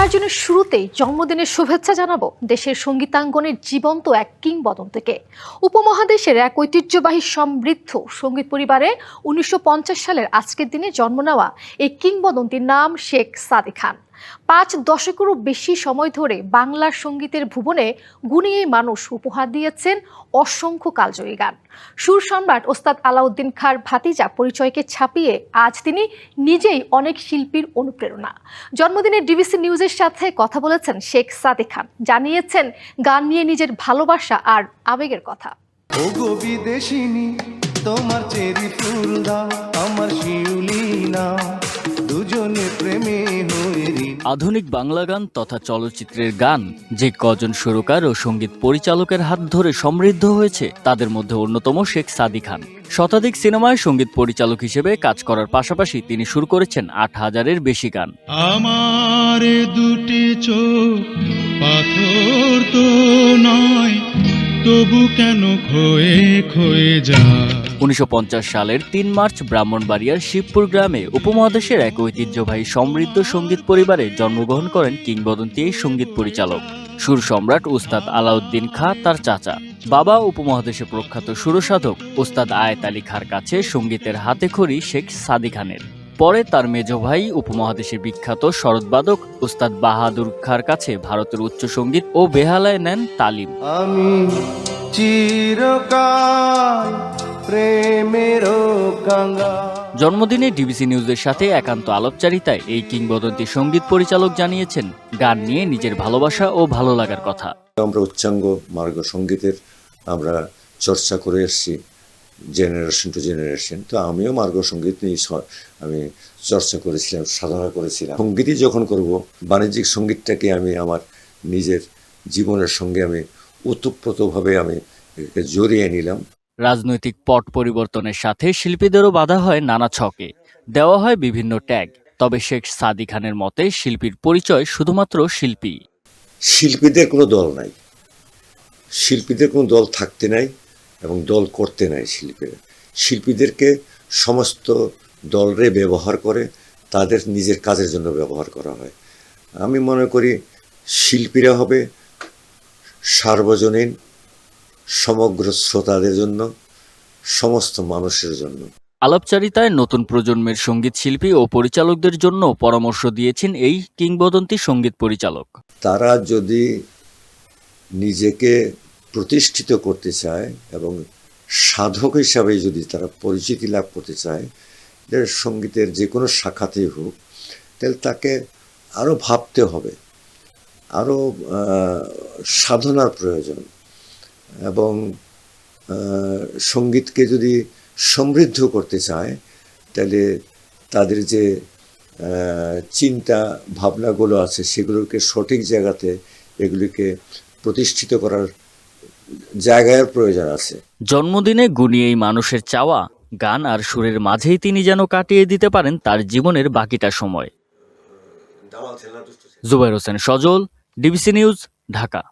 আয়োজনের শুরুতেই জন্মদিনের শুভেচ্ছা জানাবো দেশের সঙ্গীতাঙ্গনের জীবন্ত এক কিংবদন্তিকে। উপমহাদেশের এক ঐতিহ্যবাহী সমৃদ্ধ সঙ্গীত পরিবারে ১৯৫০ সালের আজকের দিনে জন্ম নেওয়া এই কিংবদন্তির নাম শেখ সাদী খান। ৫ দশকেরও বেশি সময় ধরে বাংলার সঙ্গীতের ভুবনে গুণী এই মানুষ উপহার দিয়েছেন অসংখ্য কালজয়ী গান। সুর সম্রাট ওস্তাদ আলাউদ্দিন খাঁর ভাতিজা পরিচয়কে ছাপিয়ে আজ তিনি নিজেই অনেক শিল্পীর অনুপ্রেরণা। জন্মদিনে ডিবিসি নিউজের সাথে কথা বলেছেন শেখ সাদী খান, জানিয়েছেন গান নিয়ে নিজের ভালোবাসা আর আবেগের কথা। ওগো বিদেশিনী তোমার চেরি ফুল দাও আমার শিউলি নাও দুজনে প্রেমে হইরি। আধুনিক বাংলা গান তথা চলচ্চিত্রের গান যে কজন সুরকার ও সঙ্গীত পরিচালকের হাত ধরে সমৃদ্ধ হয়েছে তাদের মধ্যে অন্যতম শেখ সাদী খান। শতাধিক সিনেমায় সঙ্গীত পরিচালক হিসেবে কাজ করার পাশাপাশি তিনি সুর করেছেন ৮,০০০-এর বেশি গান। আমার দুটি চোখ পাথর তো নয়, তবু কেন খয়ে খয়ে যায়। ১৯৫০ সালের ৩ মার্চ ব্রাহ্মণবাড়িয়ার শিবপুর গ্রামে উপমহাদেশের এক ঐতিহ্যবাহী সমৃদ্ধ সঙ্গীত পরিবারে জন্মগ্রহণ করেন কিংবদন্তি এই সঙ্গীত পরিচালক। সুর সম্রাট ওস্তাদ আলাউদ্দিন খাঁ তার চাচা। বাবা উপমহাদেশে প্রখ্যাত সুরসাধক ওস্তাদ আয়েত আলী খাঁর কাছে সঙ্গীতের হাতেখড়ি শেখ সাদী খানের। পরে তার মেজ ভাই উপমহাদেশের বিখ্যাত সরোদবাদক ওস্তাদ বাহাদুর খাঁর কাছে ভারতের উচ্চ সঙ্গীত ও বেহালায় নেন তালিম। আমি চিরকাল প্রেমের কাঙ্গা। জন্মদিনে ডিবিসি নিউজের সাথে একান্ত আলাপচারিতায় এই কিংবদন্তি সঙ্গীত পরিচালক জানিয়েছেন গান নিয়ে নিজের ভালোবাসা ও ভালো লাগার কথা। আমরা উচ্চাঙ্গ মার্গ সঙ্গীতের আমরা চর্চা করে এসেছি জেনারেশন টু জেনারেশন। তো আমিও মার্গ সঙ্গীত নিয়ে আমি চর্চা করেছিলাম, সাধনা করেছিলাম। সঙ্গীতই যখন করব, বাণিজ্যিক সঙ্গীতটাকে আমি আমার নিজের জীবনের সঙ্গে আমি ওতপ্রোতভাবে আমি জড়িয়ে নিলাম। রাজনৈতিক পট পরিবর্তনের সাথে শিল্পীদেরও বাধা হয় নানা ছকে, দেওয়া হয় বিভিন্ন ট্যাগ। তবে শেখ সাদী খানের মতে শিল্পীর পরিচয় শুধুমাত্র শিল্পী। শিল্পীদের কোনো দল নাই, শিল্পীদের কোনো দল থাকতে নাই এবং দল করতে নাই। শিল্পীদেরকে সমস্ত দলরে ব্যবহার করে তাদের নিজের কাজের জন্য ব্যবহার করা হয়। আমি মনে করি শিল্পীরা হবে সার্বজনীন, সমগ্র শ্রোতাদের জন্য, সমস্ত মানুষের জন্য। আলাপচারিতায় নতুন প্রজন্মের সঙ্গীত শিল্পী ও পরিচালকদের জন্য পরামর্শ দিয়েছেন এই কিংবদন্তি সঙ্গীত পরিচালক। তারা যদি নিজেকে প্রতিষ্ঠিত করতে চায় এবং সাধক হিসাবে যদি তারা পরিচিতি লাভ করতে চায়, যে সঙ্গীতের যে কোনো শাখাতেই হোক, তাহলে তাকে আরও ভাবতে হবে, আরও সাধনার প্রয়োজন। এবং সঙ্গীতকে যদি সমৃদ্ধ করতে চায়, তাহলে তাদের যে চিন্তা ভাবনাগুলো আছে সেগুলোকে সঠিক জায়গাতে এগুলিকে প্রতিষ্ঠিত করার জায়গার প্রয়োজন আছে। জন্মদিনে গুণী এই মানুষের চাওয়া গান আর সুরের মাঝেই তিনি যেন কাটিয়ে দিতে পারেন তার জীবনের বাকিটা সময়। জুবাইর হোসেন সজল, ডিবিসি নিউজ, ঢাকা।